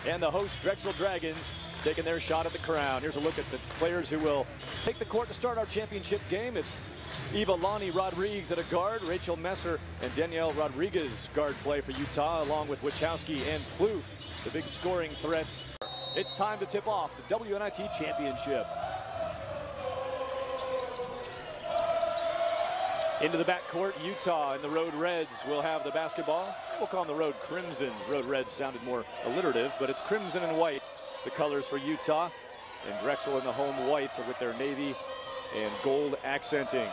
and the host Drexel Dragons taking their shot at the crown. Here's a look at the players who will take the court to start our championship game. It's Eva-Lani Rodriguez at a guard, Rachel Messer and Danielle Rodriguez guard play for Utah, along with Wachowski and Plouffe, the big scoring threats. It's time to tip off the WNIT championship. Into the backcourt, Utah and the Road Reds will have the basketball. We'll call them the Road Crimsons. Road Reds sounded more alliterative, but it's crimson and white, the colors for Utah. And Drexel in the home whites with their navy and gold accenting.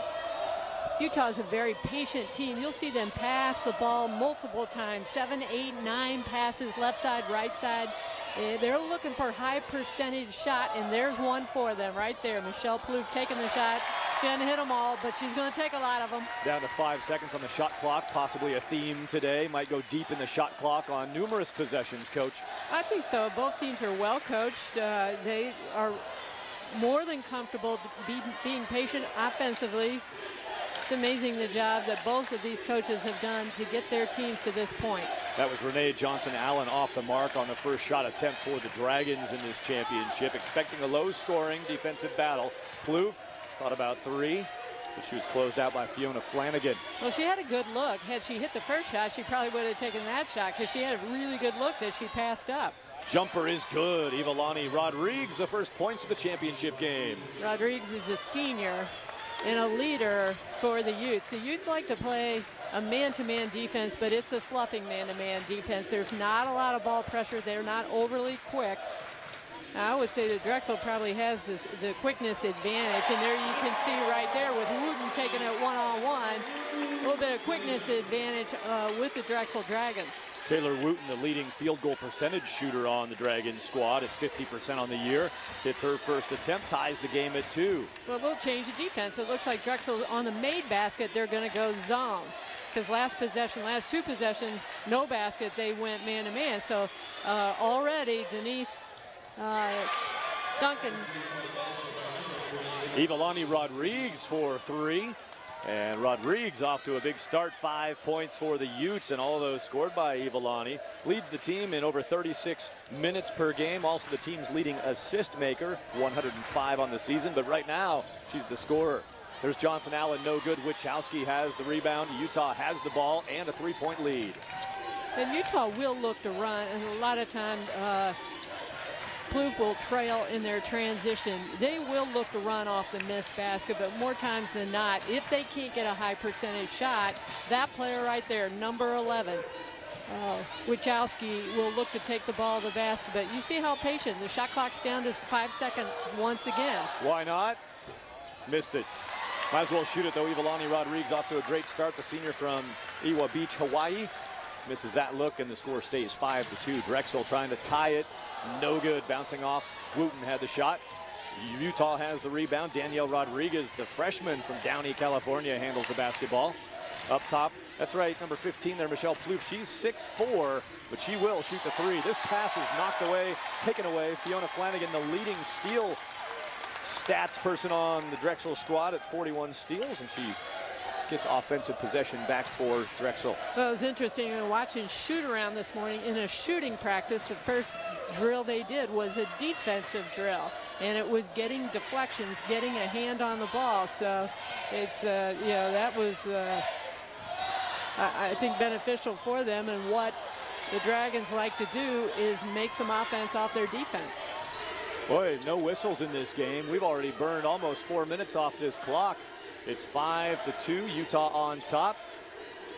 Utah is a very patient team. You'll see them pass the ball multiple times, 7, 8, 9 passes, left side, right side. They're looking for a high percentage shot, and there's one for them right there. Michelle Plouffe taking the shot. She didn't hit them all, but she's going to take a lot of them. Down to 5 seconds on the shot clock, possibly a theme today. Might go deep in the shot clock on numerous possessions, Coach. I think so. Both teams are well coached. They are more than comfortable being patient offensively. It's amazing the job that both of these coaches have done to get their teams to this point. That was Renee Johnson-Allen off the mark on the first shot attempt for the Dragons in this championship. Expecting a low-scoring defensive battle. Plouffe thought about 3, but she was closed out by Fiona Flanagan. Well, she had a good look. Had she hit the first shot, she probably would have taken that shot because she had a really good look that she passed up. Jumper is good. Eva-Lani Rodriguez, the first points of the championship game. Rodriguez is a senior and a leader for the Utes. The Utes like to play a man-to-man defense, but it's a sloughing man-to-man defense. There's not a lot of ball pressure. They're not overly quick. I would say that Drexel probably has the quickness advantage, and there you can see right there with Wooten taking it one-on-one, a little bit of quickness advantage with the Drexel Dragons. Taylor Wooten, the leading field goal percentage shooter on the Dragons squad at 50% on the year. Hits her first attempt, ties the game at 2. Well, they'll change the defense. It looks like Drexel on the made basket, they're going to go zone. Because last 2 possessions, no basket, they went man-to-man. So already Denise Duncan. Eva-Lani Rodriguez for 3. And Rodriguez off to a big start, 5 points for the Utes, and all of those scored by Eva-Lani. Leads the team in over 36 minutes per game. Also the team's leading assist maker, 105 on the season, but right now she's the scorer. There's Johnson-Allen, no good. Wachowski has the rebound. Utah has the ball and a 3-point lead. And Utah will look to run, and a lot of times Plouffe will trail in their transition. They will look to run off the missed basket, but more times than not, if they can't get a high percentage shot, that player right there, number 11, Wachowski, will look to take the ball to the basket. But you see how patient. The shot clock's down to 5 seconds once again. Why not? Missed it. Might as well shoot it, though. Eva-Lani Rodriguez off to a great start, the senior from Iwa Beach, Hawaii. Misses that look, and the score stays 5-2. Drexel trying to tie it. No good. Bouncing off. Wooten had the shot. Utah has the rebound. Danielle Rodriguez, the freshman from Downey, California, handles the basketball. Up top, that's right, number 15 there, Michelle Plouffe. She's 6'4", but she will shoot the 3. This pass is knocked away, taken away. Fiona Flanagan, the leading steal stats person on the Drexel squad at 41 steals, and she gets offensive possession back for Drexel. Well, it was interesting watching shoot around this morning in a shooting practice. The first drill they did was a defensive drill, and it was getting deflections, getting a hand on the ball. So it's yeah, that was I think beneficial for them. And what the Dragons like to do is make some offense off their defense. Boy, no whistles in this game. We've already burned almost 4 minutes off this clock. It's 5-2, Utah on top.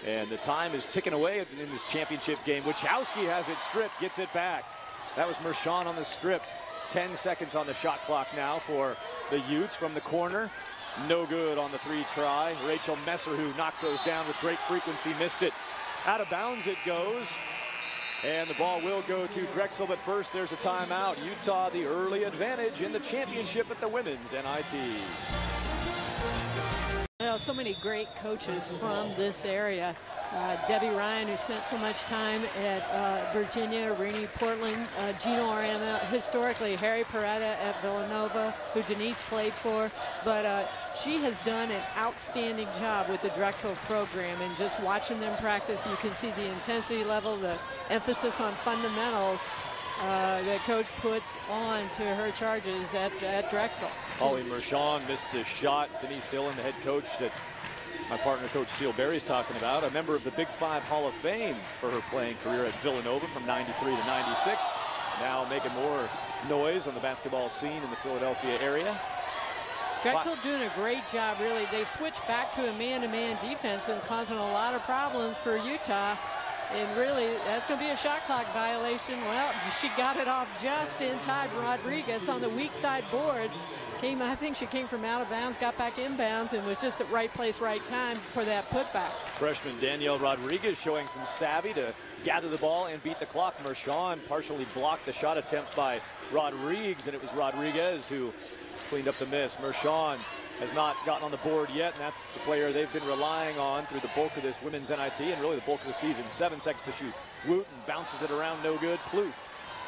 And the time is ticking away in this championship game. Wachowski has it stripped, gets it back. That was Mershon on the strip. 10 seconds on the shot clock now for the Utes from the corner. No good on the 3 try. Rachel Messer, who knocks those down with great frequency, missed it. Out of bounds it goes. And the ball will go to Drexel, but first there's a timeout. Utah the early advantage in the championship at the women's NIT. Well, so many great coaches from this area. Debbie Ryan, who spent so much time at Virginia, Renee Portland, Gino Arama, historically Harry Peretta at Villanova, who Denise played for. But she has done an outstanding job with the Drexel program, and just watching them practice, you can see the intensity level, the emphasis on fundamentals. that coach puts on to her charges at Drexel. Holly Mershon missed the shot. Denise Dillon, the head coach that my partner, Coach Seal Berry, is talking about, a member of the Big Five Hall of Fame for her playing career at Villanova from 93 to 96. Now making more noise on the basketball scene in the Philadelphia area. Drexel doing a great job, really. They've switched back to a man-to-man defense and causing a lot of problems for Utah. And really, that's going to be a shot clock violation. Well, she got it off just in time. Rodriguez on the weak side boards. I think she came from out of bounds, got back inbounds, and was just at right place, right time for that putback. Freshman Danielle Rodriguez showing some savvy to gather the ball and beat the clock. Mershon partially blocked the shot attempt by Rodriguez, and it was Rodriguez who cleaned up the miss. Mershon has not gotten on the board yet, and that's the player they've been relying on through the bulk of this women's NIT and really the bulk of the season. 7 seconds to shoot. Wooten bounces it around, no good. Plouffe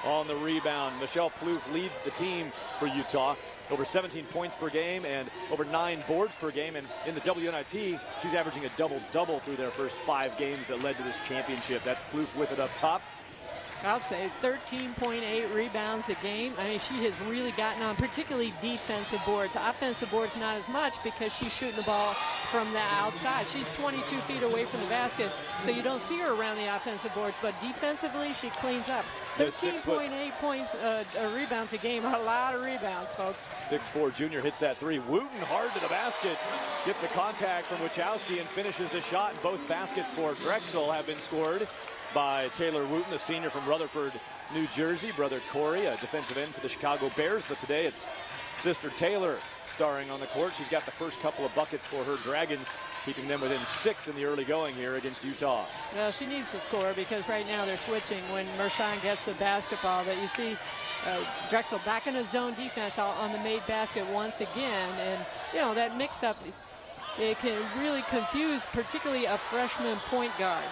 on the rebound. Michelle Plouffe leads the team for Utah. Over 17 points per game and over 9 boards per game. And in the WNIT, she's averaging a double-double through their first 5 games that led to this championship. That's Plouffe with it up top. I'll say 13.8 rebounds a game. I mean, she has really gotten on, particularly defensive boards. Offensive boards, not as much because she's shooting the ball from the outside. She's 22 feet away from the basket, so you don't see her around the offensive boards. But defensively, she cleans up. 13.8 points, rebounds a game. A lot of rebounds, folks. 6'4" junior hits that three. Wooten hard to the basket. Gets the contact from Wachowski and finishes the shot. And both baskets for Drexel have been scored by Taylor Wooten, a senior from Rutherford, New Jersey. Brother Corey, a defensive end for the Chicago Bears. But today it's sister Taylor starring on the court. She's got the first couple of buckets for her Dragons, keeping them within 6 in the early going here against Utah. Well, she needs to score because right now they're switching when Mershon gets the basketball. But you see Drexel back in a zone defense on the made basket once again. And, you know, that mix-up, it can really confuse particularly a freshman point guard.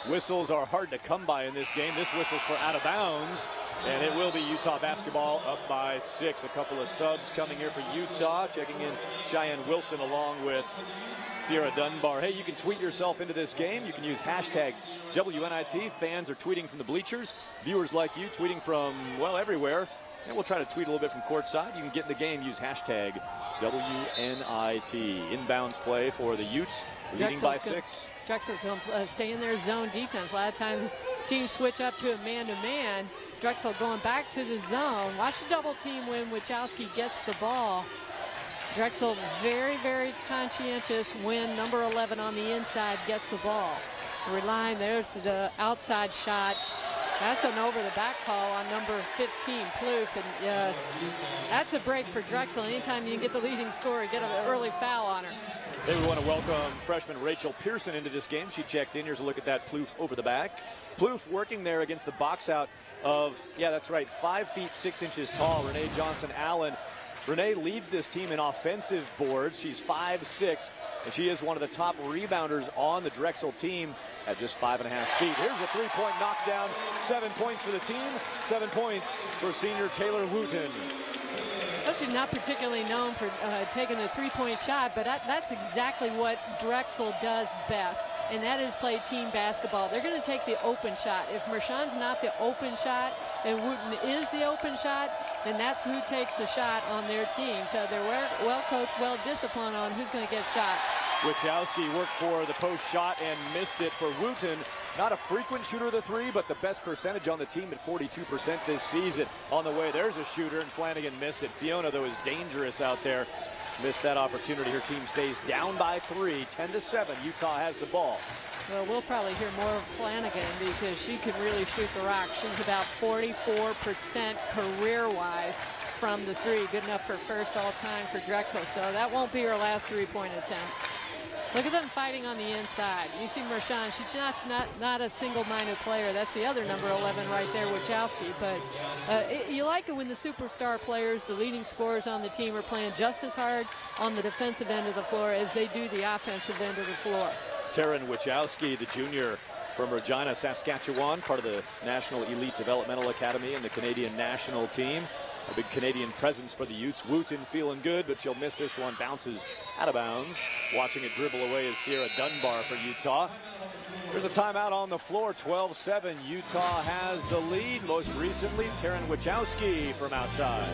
Whistles are hard to come by in this game. This whistle's for out of bounds, and it will be Utah basketball up by 6. A couple of subs coming here for Utah. Checking in Cheyenne Wilson along with Sierra Dunbar. Hey, you can tweet yourself into this game. You can use hashtag WNIT. Fans are tweeting from the bleachers. Viewers like you tweeting from, well, everywhere. And we'll try to tweet a little bit from courtside. You can get in the game, use hashtag WNIT. Inbounds play for the Utes, leading by 6. Drexel's going to stay in their zone defense. A lot of times teams switch up to a man-to-man. Drexel going back to the zone. Watch the double team when Wachowski gets the ball. Drexel very, very conscientious when number 11 on the inside gets the ball. Relying, there's the outside shot. That's an over-the-back call on number 15, Plouffe. And that's a break for Drexel. Anytime you can get the leading scorer, get an early foul on her. Hey, we want to welcome freshman Rachel Pearson into this game. She checked in. Here's a look at that Plouffe over the back. Plouffe working there against the box out of, yeah, that's right, 5 feet 6 inches tall, Renee Johnson-Allen. Renee leads this team in offensive boards. She's 5'6", and she is one of the top rebounders on the Drexel team at just 5.5 feet. Here's a three-point knockdown. 7 points for the team, 7 points for senior Taylor Wooten. Well, she's not particularly known for taking the three-point shot, but that's exactly what Drexel does best, and that is play team basketball. They're going to take the open shot. If Mershon's not the open shot and Wooten is the open shot, then that's who takes the shot on their team. So they're well-coached, well-disciplined on who's going to get shots. Wachowski worked for the post shot and missed it for Wooten. Not a frequent shooter of the three, but the best percentage on the team at 42% this season. On the way, there's a shooter, and Flanagan missed it. Fiona, though, is dangerous out there. Missed that opportunity. Her team stays down by 3, 10-7. Utah has the ball. Well, we'll probably hear more of Flanagan because she can really shoot the rock. She's about 44% career-wise from the 3. Good enough for first all-time for Drexel. So that won't be her last three-point attempt. Look at them fighting on the inside. You see Mershon, she's not a single-minded player. That's the other number 11 right there, Wachowski. But you like it when the superstar players, the leading scorers on the team, are playing just as hard on the defensive end of the floor as they do the offensive end of the floor. Taryn Wachowski, the junior from Regina, Saskatchewan, part of the National Elite Developmental Academy and the Canadian national team. A big Canadian presence for the Utes. Wooten feeling good, but she'll miss this one. Bounces out of bounds. Watching it dribble away is Sierra Dunbar for Utah. There's a timeout on the floor. 12-7. Utah has the lead. Most recently, Taryn Wachowski from outside.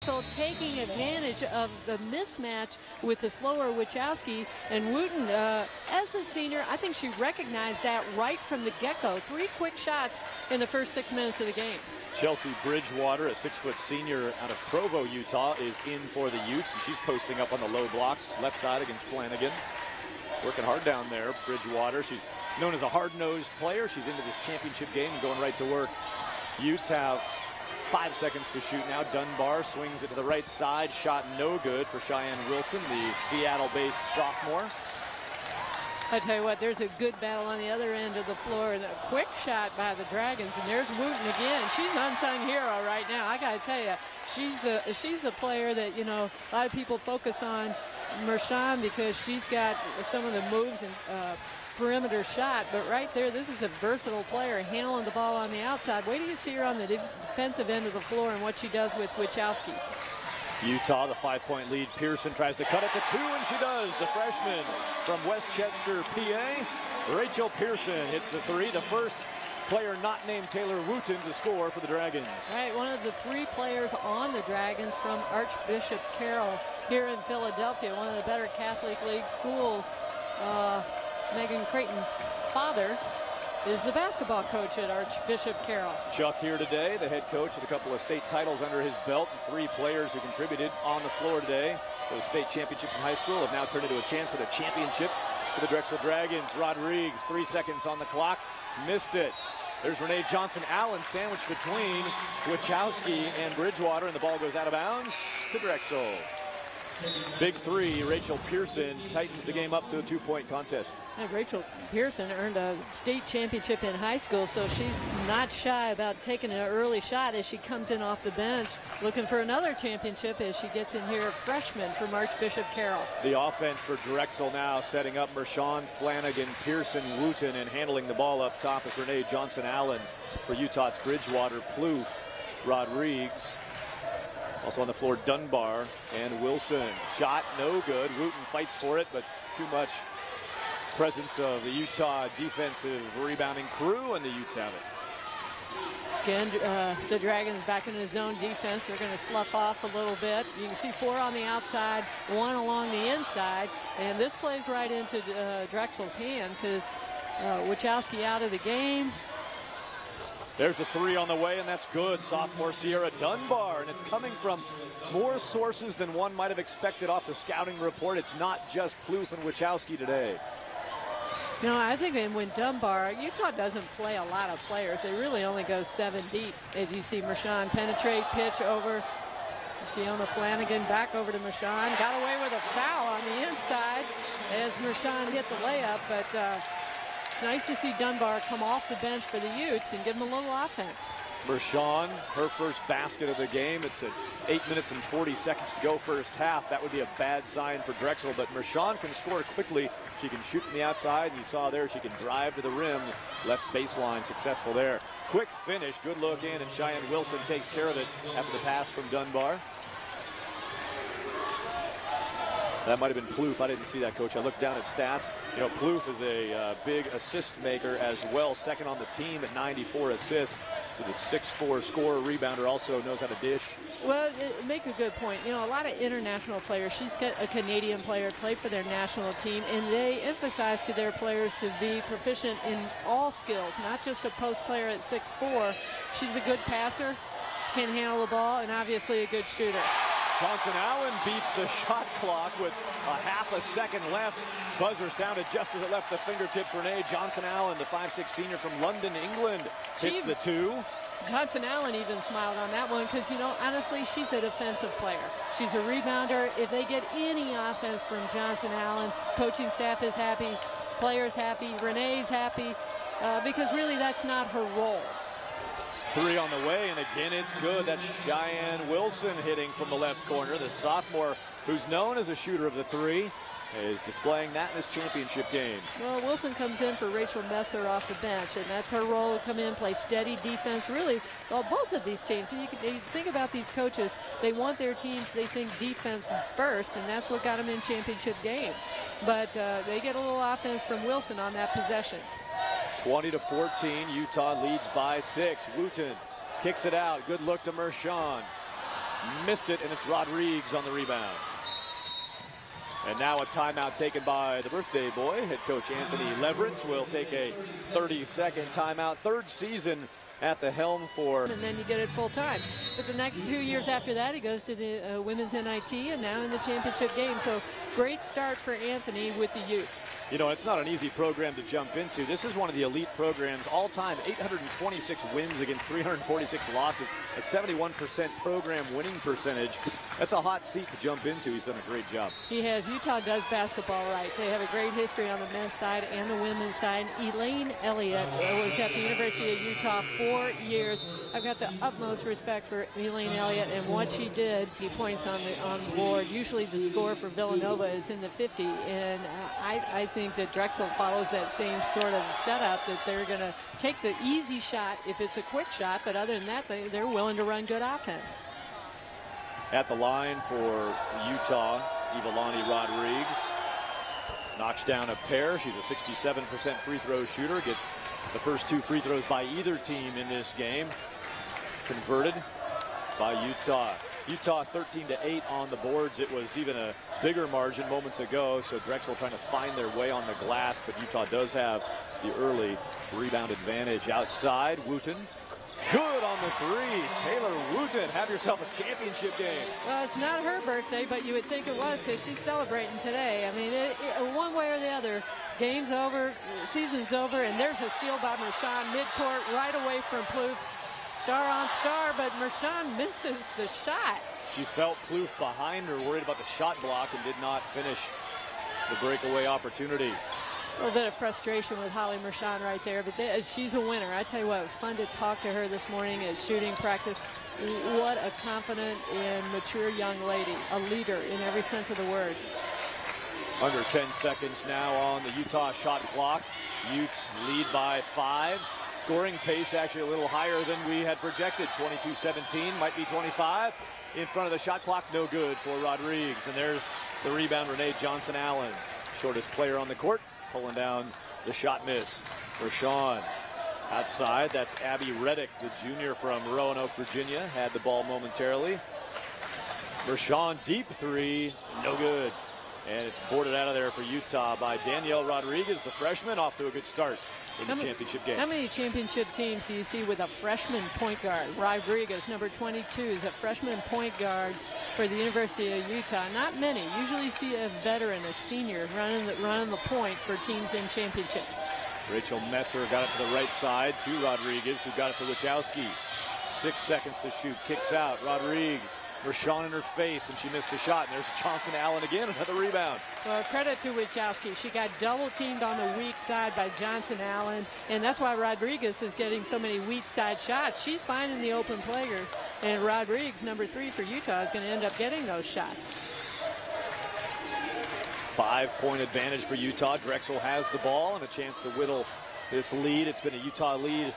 So taking advantage of the mismatch with the slower Wachowski, and Wooten, as a senior, I think she recognized that right from the get-go. 3 quick shots in the first 6 minutes of the game. Chelsea Bridgewater, a 6-foot senior out of Provo, Utah, is in for the Utes, and she's posting up on the low blocks, left side against Flanagan. Working hard down there, Bridgewater. She's known as a hard-nosed player. She's into this championship game and going right to work. Utes have 5 seconds to shoot now. Dunbar swings it to the right side. Shot no good for Cheyenne Wilson, the Seattle-based sophomore. I tell you what, there's a good battle on the other end of the floor. And a quick shot by the Dragons, and there's Wooten again. She's an unsung hero right now. I got to tell you, she's a player that, you know, a lot of people focus on Mershon because she's got some of the moves and perimeter shot, but right there, this is a versatile player handling the ball on the outside. Wait till you see her on the defensive end of the floor and what she does with Wachowski. Utah, the 5-point lead. Pearson tries to cut it to 2, and she does. The freshman from Westchester, PA, Rachel Pearson hits the 3. The first player not named Taylor Wooten to score for the Dragons. Right, one of the 3 players on the Dragons from Archbishop Carroll here in Philadelphia, one of the better Catholic League schools. Megan Creighton's father is the basketball coach at Archbishop Carroll. Chuck here today, the head coach with a couple of state titles under his belt, and 3 players who contributed on the floor today. Those state championships in high school have now turned into a chance at a championship for the Drexel Dragons. Rodriguez, 3 seconds on the clock, missed it. There's Renee Johnson-Allen sandwiched between Wachowski and Bridgewater, and the ball goes out of bounds to Drexel. Big 3, Rachel Pearson tightens the game up to a 2-point contest. And Rachel Pearson earned a state championship in high school, so she's not shy about taking an early shot as she comes in off the bench, looking for another championship as she gets in here, a freshman from Archbishop Carroll. The offense for Drexel now setting up Mershon, Flanagan, Pearson, Wooten, and handling the ball up top is Renee Johnson-Allen. For Utah's Bridgewater, Plouffe, Rodriguez. Also on the floor, Dunbar and Wilson. Shot no good. Wooten fights for it, but too much presence of the Utah defensive rebounding crew, and the Utes have it. Again, the Dragons back in the zone defense. They're going to slough off a little bit. You can see 4 on the outside, 1 along the inside, and this plays right into Drexel's hand because Wachowski out of the game. There's a 3 on the way, and that's good. Sophomore Sierra Dunbar, and it's coming from more sources than one might have expected off the scouting report. It's not just Plouffe and Wachowski today. You know, I think when Dunbar, Utah doesn't play a lot of players. They really only go 7 deep. As you see Mershon penetrate, pitch over. Fiona Flanagan back over to Mershon. Got away with a foul on the inside as Mershon hit the layup, but nice to see Dunbar come off the bench for the Utes and give them a little offense. Mershon, her first basket of the game. It's at 8 minutes and 40 seconds to go first half. That would be a bad sign for Drexel, but Mershon can score quickly. She can shoot from the outside, and you saw there she can drive to the rim. Left baseline, successful there. Quick finish, good look in, and Cheyenne Wilson takes care of it after the pass from Dunbar. That might have been Plouffe. I didn't see that, Coach. I looked down at stats. You know, Plouffe is a big assist maker as well, second on the team at 94 assists. So the 6'4" scorer, rebounder, also knows how to dish. Well, make a good point. You know, a lot of international players, she's got a Canadian player, play for their national team, and they emphasize to their players to be proficient in all skills, not just a post player at 6'4". She's a good passer, can handle the ball, and obviously a good shooter. Johnson-Allen beats the shot clock with a half a second left. Buzzer sounded just as it left the fingertips. Renee Johnson-Allen, the 5'6" senior from London, England, hits the 2. Johnson-Allen even smiled on that one because, you know, honestly, she's a defensive player. She's a rebounder. If they get any offense from Johnson-Allen, coaching staff is happy, players happy, Renee's happy, because really that's not her role. 3 on the way, and again it's good. That's Cheyenne Wilson hitting from the left corner. The sophomore, who's known as a shooter of the 3, is displaying that in this championship game. Well, Wilson comes in for Rachel Messer off the bench, and that's her role, to come in, play steady defense. Really, well, both of these teams, you think about these coaches, they want their teams, they think defense first, and that's what got them in championship games. But they get a little offense from Wilson on that possession. 20-14, Utah leads by 6. Wooten kicks it out. Good look to Mershon. Missed it, and it's Rodriguez on the rebound. And now a timeout taken by the birthday boy. Head coach Anthony Leverett will take a 30-second timeout. Third season at the helm for. And then you get it full time. But the next 2 years after that, he goes to the women's NIT and now in the championship game. So great start for Anthony with the Utes. You know, it's not an easy program to jump into. This is one of the elite programs all time. 826 wins against 346 losses, a 71% program winning percentage. That's a hot seat to jump into. He's done a great job. He has. Utah does basketball right. They have a great history on the men's side and the women's side. Elaine Elliott was at the University of Utah 4 years. I've got the utmost respect for Elaine Elliott and what she did. He points on the board. Usually the score for Villanova is in the 50, and I think that Drexel follows that same sort of setup, that they're going to take the easy shot if it's a quick shot, but other than that, they're willing to run good offense. At the line for Utah, Ivalani Rodriguez knocks down a pair. She's a 67% free throw shooter. Gets the first 2 free throws by either team in this game. Converted by Utah. Utah 13-8 on the boards. It was even a bigger margin moments ago, so Drexel trying to find their way on the glass, but Utah does have the early rebound advantage. Outside, Wooten. Good on the 3. Taylor Wooten, have yourself a championship game. Well, it's not her birthday, but you would think it was because she's celebrating today. I mean, one way or the other, game's over, season's over, and there's a steal by Mershon midcourt right away from Plouffe. Star on star, but Mershon misses the shot. She felt Plouffe behind her, worried about the shot block, and did not finish the breakaway opportunity. A little bit of frustration with Holly Mershon right there, but she's a winner. I tell you what, it was fun to talk to her this morning at shooting practice. What a confident and mature young lady, a leader in every sense of the word. Under 10 seconds now on the Utah shot clock. Utes lead by 5. Scoring pace actually a little higher than we had projected. 22-17, might be 25. In front of the shot clock, no good for Rodriguez. And there's the rebound, Renee Johnson-Allen. Shortest player on the court, pulling down the shot miss. Mershon outside, that's Abby Reddick, the junior from Roanoke, Virginia. Had the ball momentarily. Mershon, deep 3, no good. And it's boarded out of there for Utah by Danielle Rodriguez, the freshman, off to a good start in the championship game. How many championship teams do you see with a freshman point guard? Rodriguez, number 22, is a freshman point guard for the University of Utah. Not many. Usually see a veteran, a senior, running the point for teams in championships. Rachel Messer got it to the right side to Rodriguez, who got it to Wachowski. 6 seconds to shoot, kicks out. Rodriguez. Mershon in her face, and she missed the shot. And there's Johnson-Allen again, another rebound. Well, credit to Wachowski. She got double-teamed on the weak side by Johnson-Allen, and that's why Rodriguez is getting so many weak side shots. She's finding the open player, and Rodriguez, number 3 for Utah, is going to end up getting those shots. 5-point advantage for Utah. Drexel has the ball and a chance to whittle this lead. It's been a Utah lead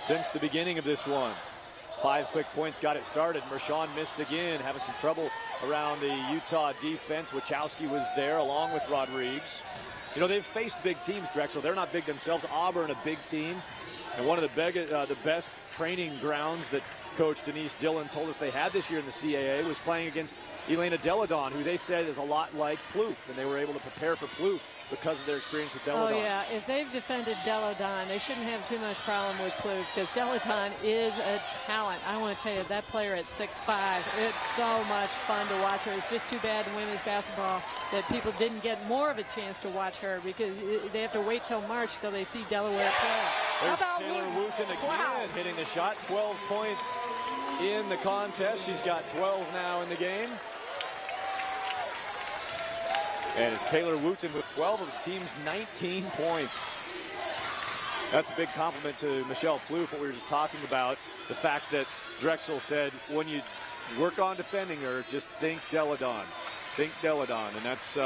since the beginning of this one. 5 quick points got it started. Mershon missed again, having some trouble around the Utah defense. Wachowski was there along with Rodriguez. You know, they've faced big teams, Drexel. They're not big themselves. Auburn, a big team. And one of the best training grounds that Coach Denise Dillon told us they had this year in the CAA was playing against Elena Deladon, who they said is a lot like Plouffe, and they were able to prepare for Plouffe because of their experience with Deladon. Oh, yeah. If they've defended Deladon, they shouldn't have too much problem with Plouffe, because Deladon is a talent. I want to tell you, that player at 6'5", it's so much fun to watch her. It's just too bad in women's basketball that people didn't get more of a chance to watch her, because they have to wait till March till they see Delaware play. There's Taylor Wooten again, hitting the shot. 12 points in the contest. She's got 12 now in the game. And it's Taylor Wooten with 12 of the team's 19 points. That's a big compliment to Michelle Plouffe, what we were just talking about. The fact that Drexel said, when you work on defending her, just think Deladon. Think Deladon. And that's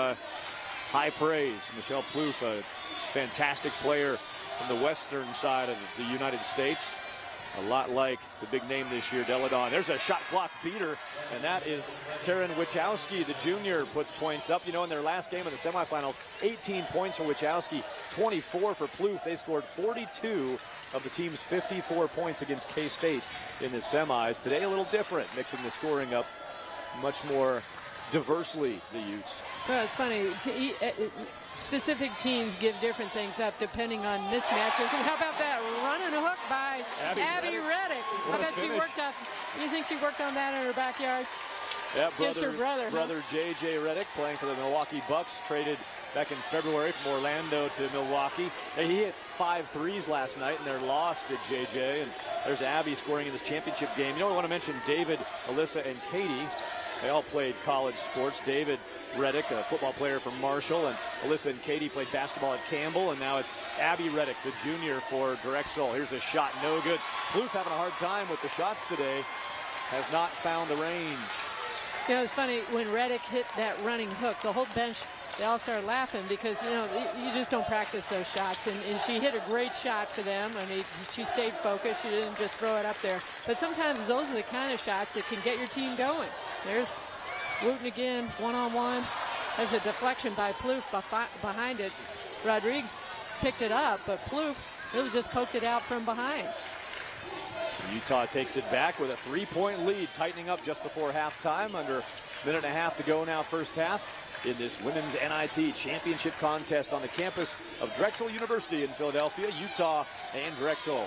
high praise. Michelle Plouffe, a fantastic player from the western side of the United States. A lot like the big name this year, Deladon. There's a shot clock beater, and that is Karen Wichowski, the junior, puts points up. You know, in their last game of the semifinals, 18 points for Wichowski, 24 for Plouffe. They scored 42 of the team's 54 points against K-State in the semis. Today, a little different, mixing the scoring up much more diversely, the Utes. Well, it's funny. Specific teams give different things up depending on mismatches. And how about that running hook by Abby Reddick? I bet she worked on. You think she worked on that in her backyard? Yeah, her brother J.J. Reddick, playing for the Milwaukee Bucks, traded back in February from Orlando to Milwaukee. He hit 5 threes last night in their loss to J.J. And there's Abby scoring in this championship game. You know, I want to mention David, Alyssa, and Katie. They all played college sports. David Reddick, a football player from Marshall, and Alyssa and Katie played basketball at Campbell, and now it's Abby Reddick, the junior for Drexel. Here's a shot, no good. Plouffe having a hard time with the shots today, has not found the range. You know, it's funny, when Reddick hit that running hook, the whole bench, they all started laughing because, you know, you just don't practice those shots, and she hit a great shot for them. I mean, she stayed focused. She didn't just throw it up there. But sometimes those are the kind of shots that can get your team going. There's Wooten again, one-on-one. There's a deflection by Plouffe behind it. Rodriguez picked it up, but Plouffe really just poked it out from behind. Utah takes it back with a 3-point lead, tightening up just before halftime. Under a minute and a half to go now, first half, in this women's NIT championship contest on the campus of Drexel University in Philadelphia. Utah and Drexel.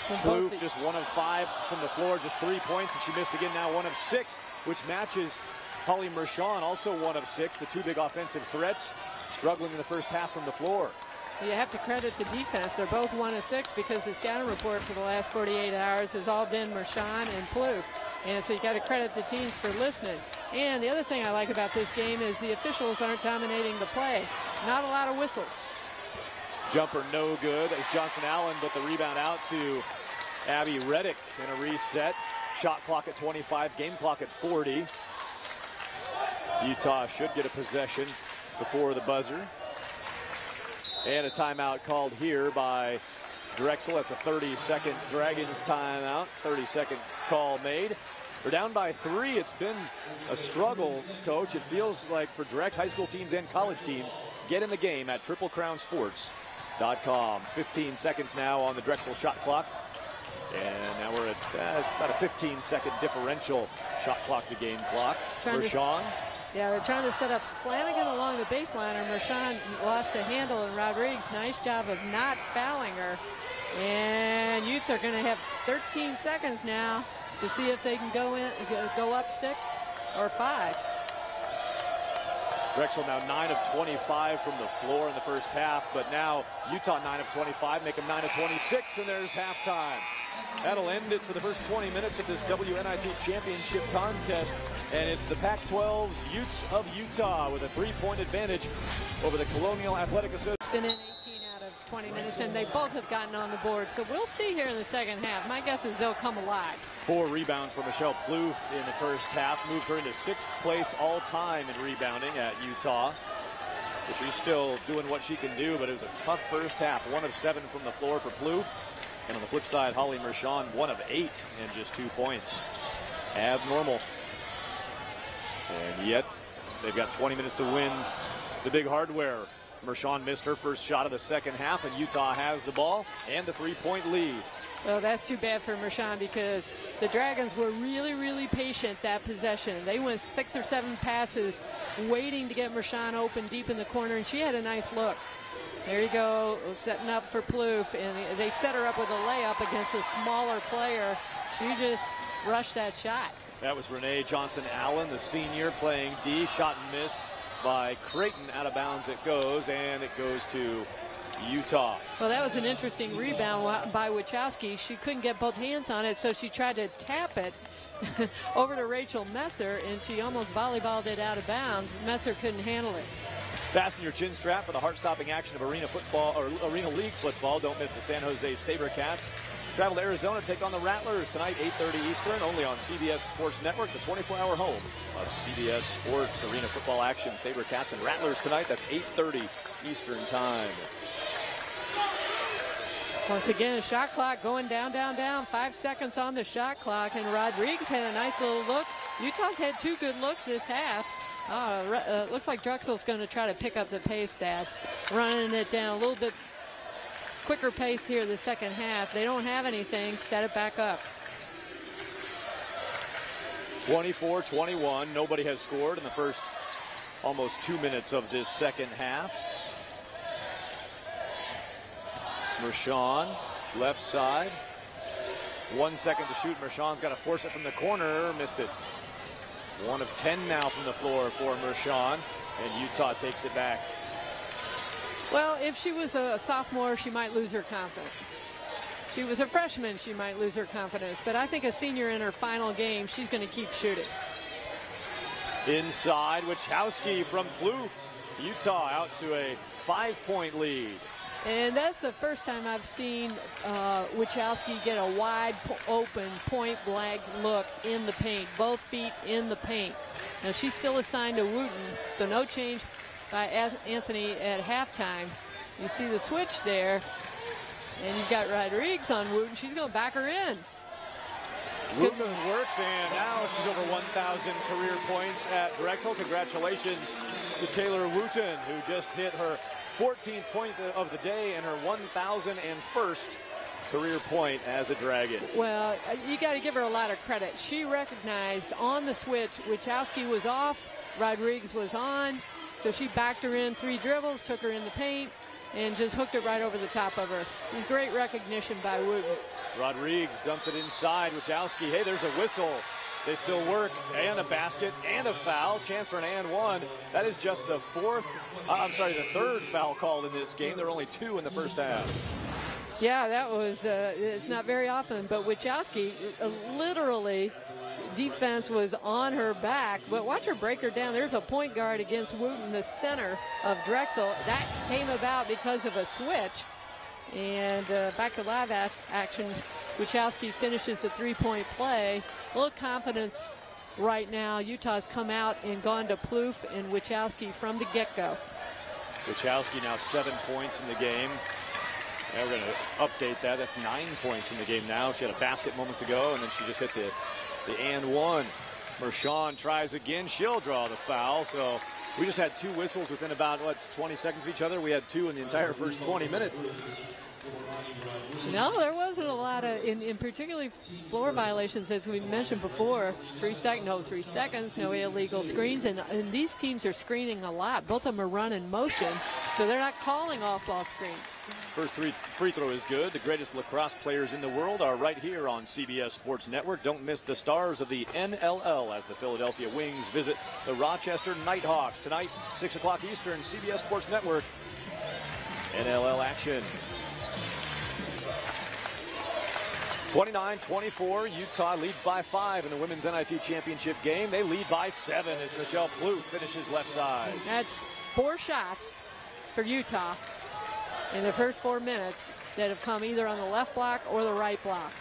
Plouffe just 1 of 5 from the floor, just 3 points, and she missed again now 1 of 6, which matches Holly Mershon, also 1 of 6. The 2 big offensive threats struggling in the first half from the floor. You have to credit the defense. They're both 1 of 6 because the scouting report for the last 48 hours has all been Mershon and Plouffe. And so you got to credit the teams for listening. And the other thing I like about this game is the officials aren't dominating the play. Not a lot of whistles. Jumper no good as Johnson Allen, but the rebound out to Abby Reddick in a reset. Shot clock at 25, game clock at 40. Utah should get a possession before the buzzer. And a timeout called here by Drexel. That's a 30-second Dragons timeout. 30-second call made. We're down by 3. It's been a struggle, Coach. It feels like for Drexel, high school teams and college teams, get in the game at TripleCrownSports.com. 15 seconds now on the Drexel shot clock. And now we're at it's about a 15-second differential shot clock to game clock. Mershon. Yeah, they're trying to set up Flanagan along the baseline, and Mershon lost the handle, and Rodriguez, nice job of not fouling her. And Utes are going to have 13 seconds now to see if they can go up 6 or 5. Drexel now 9 of 25 from the floor in the first half, but now Utah 9 of 25, make them 9 of 26, and there's halftime. That'll end it for the first 20 minutes of this WNIT championship contest, and it's the Pac-12's Utes of Utah with a 3-point advantage over the Colonial Athletic Association. It's been in 18 out of 20 minutes, and they both have gotten on the board, so we'll see here in the second half. My guess is they'll come alive. 4 rebounds for Michelle Plouffe in the first half, moved her into 6th place all-time in rebounding at Utah. So she's still doing what she can do, but it was a tough first half. 1 of 7 from the floor for Plouffe. And on the flip side, Holly Mershon, 1 of 8 and just 2 points. Abnormal. And yet, they've got 20 minutes to win the big hardware. Mershon missed her first shot of the second half, and Utah has the ball and the 3-point lead. Well, that's too bad for Mershon because the Dragons were really, really patient that possession. They went 6 or 7 passes waiting to get Mershon open deep in the corner, and she had a nice look. There you go, setting up for Plouffe, and they set her up with a layup against a smaller player. She just rushed that shot. That was Renee Johnson-Allen, the senior, playing D. Shot and missed by Creighton. Out of bounds it goes, and it goes to Utah. Well, that was an interesting rebound by Wichowski. She couldn't get both hands on it, so she tried to tap it over to Rachel Messer, and she almost volleyballed it out of bounds. Messer couldn't handle it. Fasten your chin strap for the heart-stopping action of Arena Football or Arena League football. Don't miss the San Jose SaberCats. Travel to Arizona, take on the Rattlers tonight, 8:30 Eastern, only on CBS Sports Network, the 24-hour home of CBS Sports Arena Football action. SaberCats and Rattlers tonight. That's 8:30 Eastern time. Once again, a shot clock going down, down, down. 5 seconds on the shot clock, and Rodriguez had a nice little look. Utah's had 2 good looks this half. Looks like Drexel's going to try to pick up the pace, Thad. Running it down a little bit quicker pace here the second half. They don't have anything. Set it back up. 24-21. Nobody has scored in the first almost 2 minutes of this second half. Mershon, left side. 1 second to shoot. Mershon's got to force it from the corner. Missed it. 1 of 10 now from the floor for Mershon, and Utah takes it back. Well, if she was a sophomore, she might lose her confidence. She was a freshman, she might lose her confidence. But I think a senior in her final game, she's going to keep shooting. Inside, Wachowski from Plouffe. Utah out to a 5-point lead. And that's the first time I've seen Wachowski get a wide open point blank look in the paint, both feet in the paint. Now she's still assigned to Wooten, so no change by Anthony at halftime. You see the switch there, and you've got Rodriguez on Wooten. She's going to back her in. Wooten works, and now she's over 1,000 career points at Drexel. Congratulations to Taylor Wooten, who just hit her 14th point of the day and her 1,001st career point as a Dragon. Well, you got to give her a lot of credit. She recognized on the switch, Wachowski was off, Rodriguez was on, so she backed her in 3 dribbles, took her in the paint, and just hooked it right over the top of her. It was great recognition by Wooten. Rodriguez dumps it inside. Wachowski, hey, there's a whistle. They still work, and a basket, and a foul. Chance for an and one. That is just the third foul called in this game. There are only 2 in the first half. Yeah, that was, it's not very often, but Wachowski, literally, defense was on her back. But watch her break her down. There's a point guard against Wooten, the center of Drexel. That came about because of a switch. And back to live action. Wachowski finishes the 3-point play. A little confidence right now. Utah's come out and gone to Plouffe and Wachowski from the get-go. Wachowski now 7 points in the game. Now we're going to update that. That's 9 points in the game now. She had a basket moments ago, and then she just hit the and one. Mershon tries again. She'll draw the foul. So we just had 2 whistles within about, 20 seconds of each other. We had 2 in the entire first 20 minutes. No, there wasn't a lot of, in particularly floor violations, as we mentioned before. 3 seconds, no illegal screens, and these teams are screening a lot. Both of them are running motion, so they're not calling off-ball screens. First free throw is good. The greatest lacrosse players in the world are right here on CBS Sports Network. Don't miss the stars of the NLL as the Philadelphia Wings visit the Rochester Nighthawks tonight, 6 o'clock Eastern, CBS Sports Network. NLL action. 29-24, Utah leads by 5 in the Women's NIT Championship game. They lead by 7 as Michelle Plouffe finishes left side. That's 4 shots for Utah in the first 4 minutes that have come either on the left block or the right block.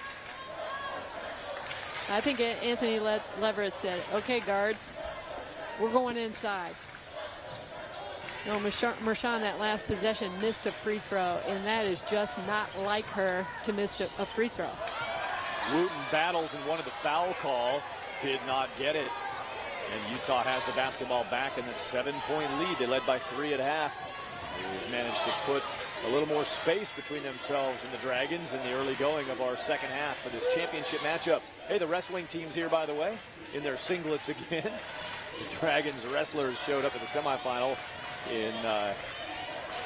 I think Anthony Leverett said, okay, guards, we're going inside. You know, Mershon, that last possession, missed a free throw, and that is just not like her to miss a free throw. Wooten battles and wanted the foul call, did not get it. And Utah has the basketball back in the 7-point lead. They led by 3 at half. They've managed to put a little more space between themselves and the Dragons in the early going of our second half for this championship matchup. Hey, the wrestling team's here, by the way, in their singlets again. The Dragons wrestlers showed up at the semifinal in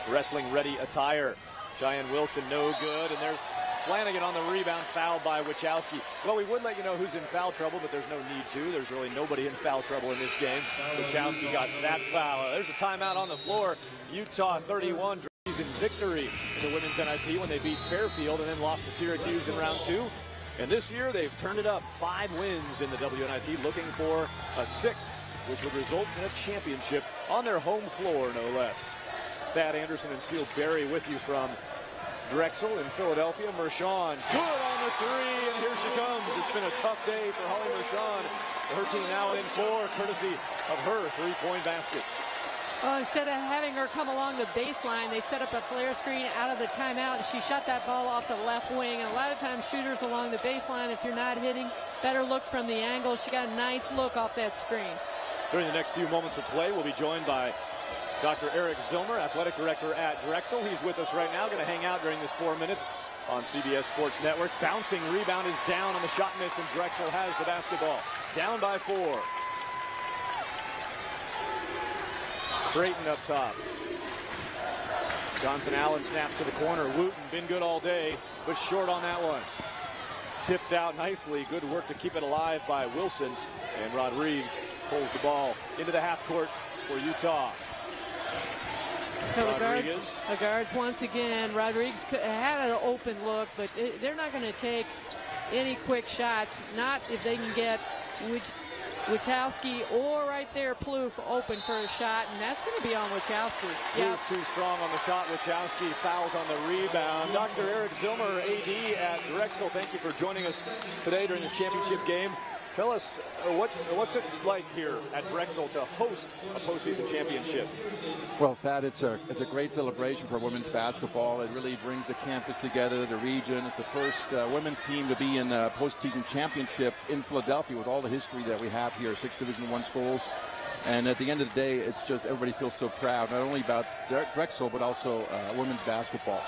wrestling-ready attire. Cheyenne Wilson, no good, and there's Flanagan on the rebound, fouled by Wachowski. Well, we would let you know who's in foul trouble, but there's no need to. There's really nobody in foul trouble in this game. Wachowski got that foul. There's a timeout on the floor. Utah 31, in victory in the Women's NIT when they beat Fairfield and then lost to Syracuse in round 2. And this year they've turned it up, 5 wins in the WNIT, looking for a 6th, which would result in a championship on their home floor, no less. Thad Anderson and Seal Berry with you from Drexel in Philadelphia. Mershon, good on the 3, and here she comes. It's been a tough day for Holly Mershon. Her team now in 4, courtesy of her 3-point basket. Well, instead of having her come along the baseline, they set up a flare screen out of the timeout, and she shot that ball off the left wing. And a lot of times shooters along the baseline, if you're not hitting, better look from the angle. She got a nice look off that screen. During the next few moments of play, we'll be joined by Dr. Eric Zilmer, athletic director at Drexel. He's with us right now, going to hang out during this 4 minutes on CBS Sports Network. Bouncing rebound is down on the shot miss, and Drexel has the basketball. Down by 4. Creighton up top. Johnson Allen snaps to the corner. Wooten been good all day, but short on that one. Tipped out nicely. Good work to keep it alive by Wilson. And Rodriguez pulls the ball into the half court for Utah. So the guards once again. Rodriguez had an open look, but they're not going to take any quick shots. Not if they can get Wachowski or right there Plouffe open for a shot, and that's going to be on Wachowski. Plouffe too strong on the shot. Wachowski fouls on the rebound. Dr. Eric Zilmer, AD at Drexel, thank you for joining us today during this championship game. Tell us what's it like here at Drexel to host a postseason championship? Well, Thad, it's a great celebration for women's basketball. It really brings the campus together, the region. It's the first women's team to be in a postseason championship in Philadelphia with all the history that we have here, 6 Division I schools. And at the end of the day, it's just everybody feels so proud, not only about Drexel, but also women's basketball.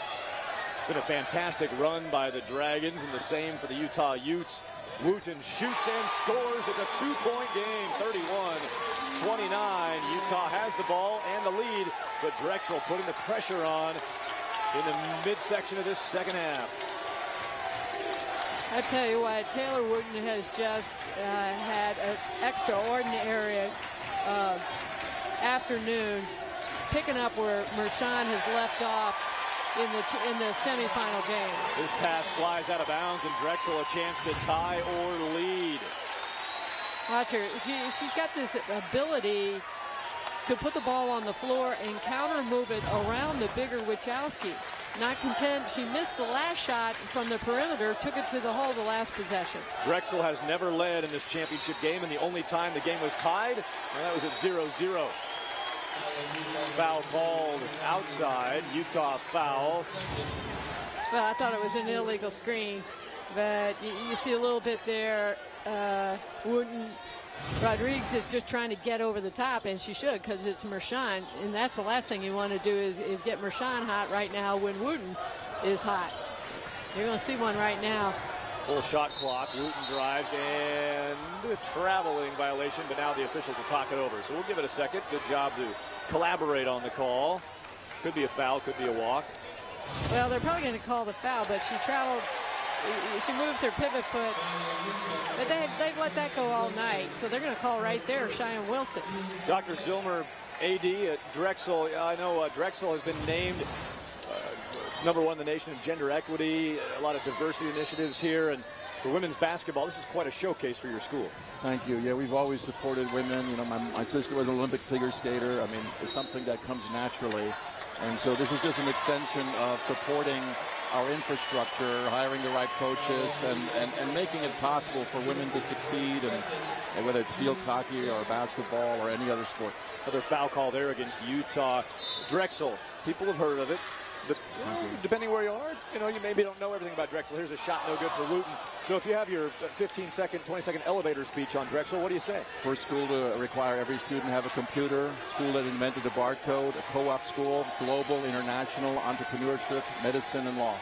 It's been a fantastic run by the Dragons, and the same for the Utah Utes. Wooten shoots and scores. It's a 2-point game, 31-29. Utah has the ball and the lead, but Drexel putting the pressure on in the midsection of this second half. I tell you what, Taylor Wooten has just had an extraordinary afternoon, picking up where Mershon has left off in the semifinal game. This pass flies out of bounds, and Drexel a chance to tie or lead. Watch her. She's got this ability to put the ball on the floor and counter move it around the bigger Wachowski. Not content, she missed the last shot from the perimeter, took it to the hole the last possession. Drexel has never led in this championship game, and the only time the game was tied, and that was at 0-0. Foul called outside. Utah foul. Well, I thought it was an illegal screen, but you see a little bit there. Wooten, Rodriguez is just trying to get over the top, and she should, because it's Mershon, and that's the last thing you want to do is get Mershon hot right now when Wooten is hot. You're going to see one right now. Full shot clock. Wooten drives and a traveling violation, but now the officials will talk it over. So we'll give it a second. Good job to collaborate on the call. Could be a foul, could be a walk. Well, they're probably going to call the foul, but she traveled. She moves her pivot foot. But they've let that go all night, so they're going to call right there Cheyenne Wilson. Dr. Zilmer, AD at Drexel. I know Drexel has been named #1 in the nation in gender equity, a lot of diversity initiatives here, and for women's basketball, this is quite a showcase for your school. Thank you. Yeah, we've always supported women. You know, my sister was an Olympic figure skater. I mean, it's something that comes naturally. And so this is just an extension of supporting our infrastructure, hiring the right coaches, and making it possible for women to succeed, and whether it's field hockey or basketball or any other sport. Another foul call there against Utah. Drexel, people have heard of it. But depending where you are, you know, you maybe don't know everything about Drexel. Here's a shot no good for Wooten. So if you have your 15-second, 20-second elevator speech on Drexel, what do you say? First school to require every student have a computer, school that invented the barcode, a co-op school, global, international, entrepreneurship, medicine, and law.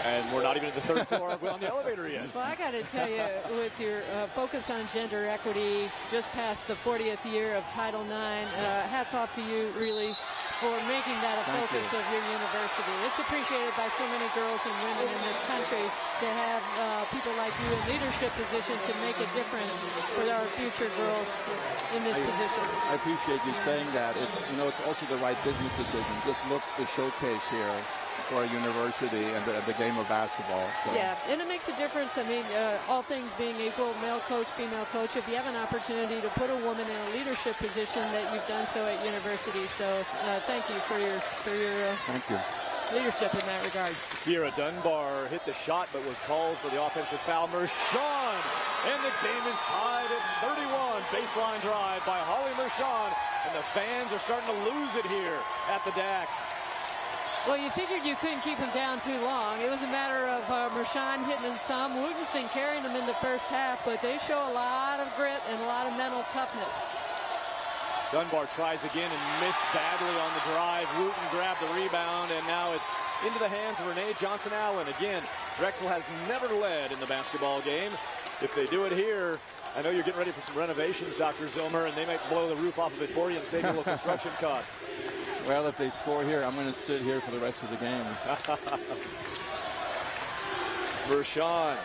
And we're not even at the third floor on the elevator yet. Well, I got to tell you, with your focus on gender equity, just past the 40th year of Title IX, hats off to you, really, for making that a focus of your university. It's appreciated by so many girls and women in this country to have people like you in leadership positions to make a difference for our future girls in this position. I appreciate you saying that. It's also the right business decision. Just look at the showcase here for a university and the game of basketball. So. Yeah, and it makes a difference. I mean, all things being equal, male coach, female coach, if you have an opportunity to put a woman in a leadership position, that you've done so at university. So thank you for your Thank you. leadership in that regard. Sierra Dunbar hit the shot but was called for the offensive foul. Mershon, and the game is tied at 31. Baseline drive by Holly Mershon, and the fans are starting to lose it here at the DAC. Well, you figured you couldn't keep him down too long. It was a matter of Mershon hitting him some. Wooten's been carrying them in the first half, but they show a lot of grit and a lot of mental toughness. Dunbar tries again and missed badly on the drive. Wooten grabbed the rebound, and now it's into the hands of Renee Johnson-Allen. Again, Drexel has never led in the basketball game. If they do it here, I know you're getting ready for some renovations, Dr. Zilmer, and they might blow the roof off of it for you and save you a little construction cost. Well, if they score here, I'm going to sit here for the rest of the game. Mershon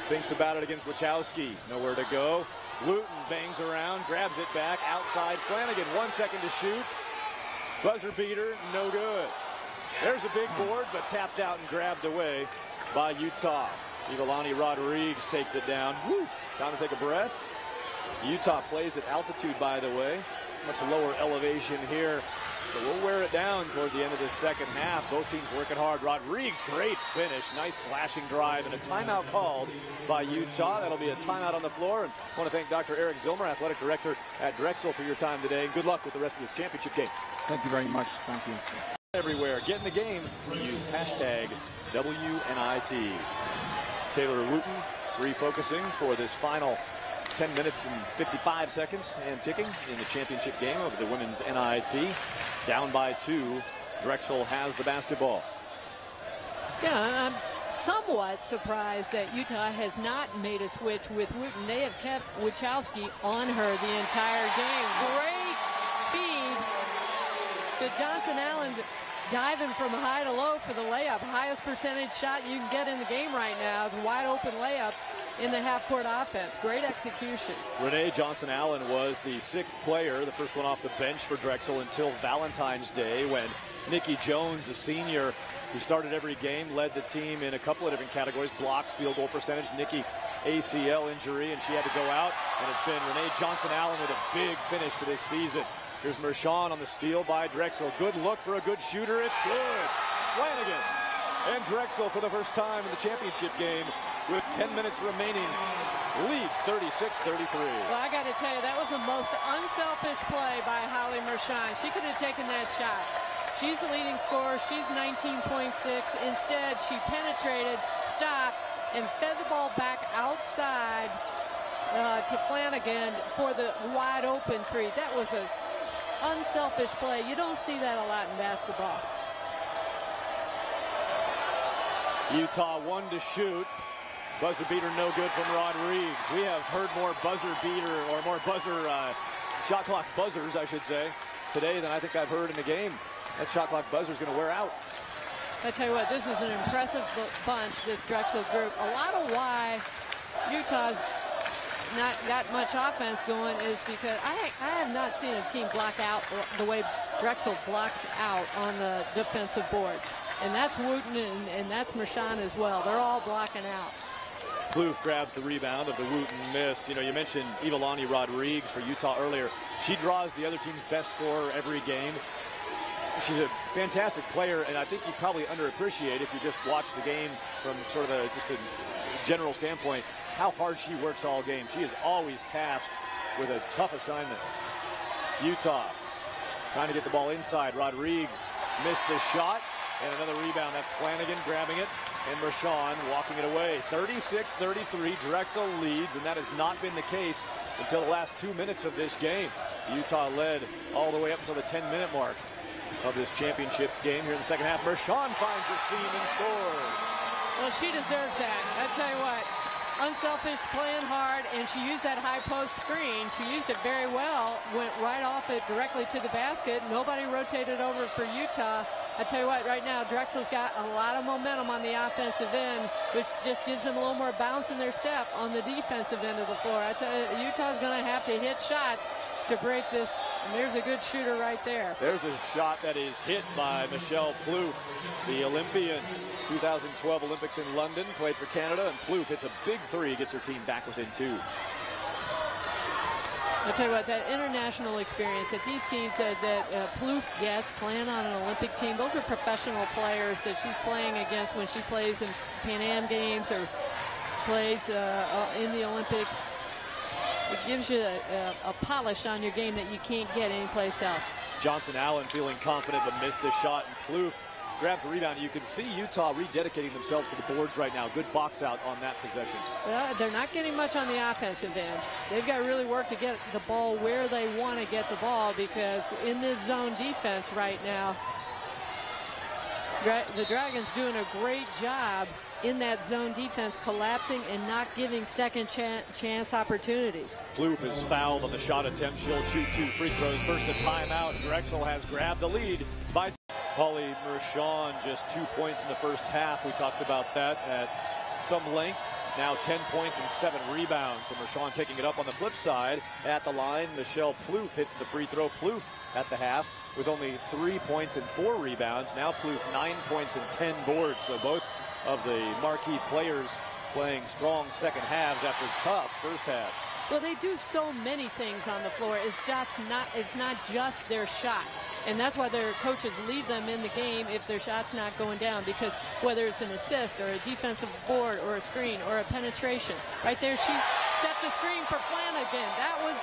thinks about it against Wachowski. Nowhere to go. Wooten bangs around, grabs it back, outside Flanagan. 1 second to shoot. Buzzer beater, no good. There's a big board, but tapped out and grabbed away by Utah. Ivalani Rodriguez takes it down. Woo! Time to take a breath. Utah plays at altitude, by the way. Much lower elevation here. But we'll wear it down toward the end of this second half. Both teams working hard. Rodriguez, great finish. Nice slashing drive, and a timeout called by Utah. That'll be a timeout on the floor. And I want to thank Dr. Eric Zilmer, athletic director at Drexel, for your time today. Good luck with the rest of this championship game. Thank you very much. Thank you. Everywhere. Get in the game. Use hashtag WNIT. Taylor Wooten refocusing for this final 10 minutes and 55 seconds and ticking in the championship game of the women's NIT. Down by 2. Drexel has the basketball. Yeah, I'm somewhat surprised that Utah has not made a switch with Wooten. They have kept Wachowski on her the entire game. Great feed to Johnson-Allen, diving from high to low for the layup. Highest percentage shot you can get in the game right now. It's a wide open layup in the half-court offense. Great execution. Renee Johnson-Allen was the 6th player, the first one off the bench for Drexel until Valentine's Day, when Nikki Jones, a senior who started every game, led the team in a couple of different categories: blocks, field goal percentage. Nikki, ACL injury, and she had to go out. And it's been Renee Johnson-Allen with a big finish to this season. Here's Mershon on the steal by Drexel. Good look for a good shooter. It's good. Flanagan. And Drexel, for the first time in the championship game, with 10 minutes remaining, leads 36-33. Well, I got to tell you, that was the most unselfish play by Holly Mershon. She could have taken that shot. She's the leading scorer. She's 19.6. Instead, she penetrated, stopped, and fed the ball back outside to Flanagan for the wide open 3. That was an unselfish play. You don't see that a lot in basketball. Utah 1 to shoot. Buzzer beater no good from Rodriguez. We have heard more buzzer beater, or more buzzer, shot clock buzzers, I should say, today than I think I've heard in the game. That shot clock buzzer is going to wear out. I tell you what, this is an impressive bunch, this Drexel group. A lot of why Utah's not got much offense going is because I have not seen a team block out the way Drexel blocks out on the defensive boards. And that's Wooten and that's Mershon as well. They're all blocking out. Plouffe grabs the rebound of the Wooten miss. You know, you mentioned Ivalani Rodriguez for Utah earlier. She draws the other team's best scorer every game. She's a fantastic player, and I think you probably underappreciate, if you just watch the game from sort of just a general standpoint, how hard she works all game. She is always tasked with a tough assignment. Utah trying to get the ball inside. Rodriguez missed the shot, and another rebound. That's Flanagan grabbing it, and Mershon walking it away. 36-33, Drexel leads, and that has not been the case until the last 2 minutes of this game. Utah led all the way up until the 10-minute mark of this championship game here in the second half. Mershon finds the seam and scores. Well, she deserves that. I tell you what, unselfish, playing hard, and she used that high post screen. She used it very well, went right off it directly to the basket. Nobody rotated over for Utah. I tell you what, right now, Drexel's got a lot of momentum on the offensive end, which just gives them a little more bounce in their step on the defensive end of the floor. I tell you, Utah's going to have to hit shots to break this, and there's a good shooter right there. There's a shot that is hit by Michelle Plouffe, the Olympian, 2012 Olympics in London, played for Canada, and Plouffe hits a big 3, gets her team back within 2. I'll tell you what, that international experience that these teams that Plouffe gets playing on an Olympic team, those are professional players that she's playing against when she plays in Pan Am Games or plays in the Olympics. It gives you a polish on your game that you can't get anyplace else. Johnson Allen feeling confident but missed the shot, and Plouffe grabs the rebound. You can see Utah rededicating themselves to the boards right now. Good box out on that possession. Well, they're not getting much on the offensive end. They've got to really work to get the ball where they want to get the ball, because in this zone defense right now, the Dragons doing a great job in that zone defense, collapsing and not giving second chance opportunities. Plouffe is fouled on the shot attempt. She'll shoot 2 free throws. First, a timeout. Drexel has grabbed the lead by Holly Mershon, just 2 points in the first half. We talked about that at some length. Now 10 points and 7 rebounds. So Mershon picking it up on the flip side at the line. Michelle Plouffe hits the free throw. Plouffe at the half with only 3 points and 4 rebounds. Now Plouffe 9 points and 10 boards. So both of the marquee players playing strong second halves after tough first halves. Well, they do so many things on the floor. It's not just their shot. And that's why their coaches leave them in the game if their shot's not going down, because whether it's an assist or a defensive board or a screen or a penetration, right there she set the screen for Flanagan. That was,